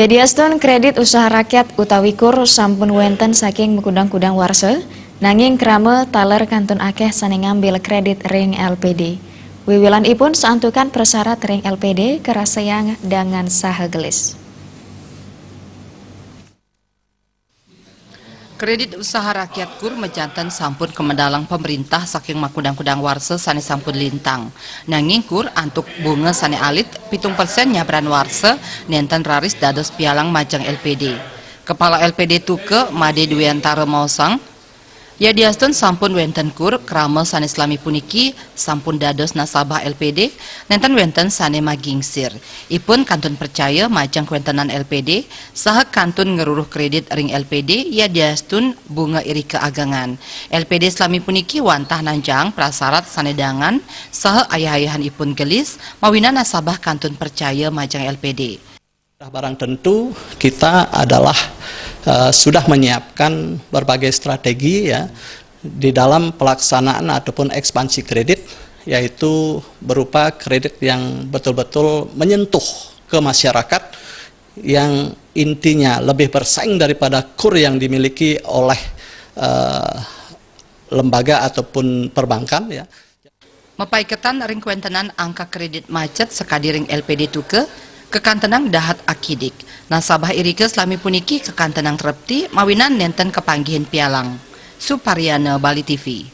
Yadiastun kredit usaha rakyat utawi KUR sampun wenten saking mekudang-kudang warse, nanging krame taler kantun akeh sane ngambil kredit ring LPD. Wiwilan ipun saantukan persyarat ring LPD kerasayang dengan saha gelis. Kredit usaha rakyat KUR mejantan sampun kemendalang pemerintah saking makudang-kudang warse sane sampun lintang. Nanging KUR antuk bunga sane alit 7% nyabran warse nenten raris dados pialang majang LPD. Kepala LPD Tuke Made Dwiantara Mausang Yadiastun sampun wenten KUR krama sane selami puniki sampun dados nasabah LPD nenten wenten sane magingsir. Ipun kantun percaya majang kuentenan LPD saha kantun ngeruruh kredit ring LPD Yadiastun bunga iri keagangan. LPD selami puniki wantah nanjang prasarat sanedangan saha ayah-ayahan ipun gelis mawina nasabah kantun percaya majang LPD. Barang tentu kita adalah sudah menyiapkan berbagai strategi ya di dalam pelaksanaan ataupun ekspansi kredit, yaitu berupa kredit yang betul-betul menyentuh ke masyarakat yang intinya lebih bersaing daripada KUR yang dimiliki oleh lembaga ataupun perbankan ya. Mepaiketan ring kuentenan angka kredit macet sekadiring LPD Tuke kekantenang dahat akidik. Nasabah irike selami puniki kekantenang trepti mawinan nenten kepanggihan pialang. Supariana Bali TV.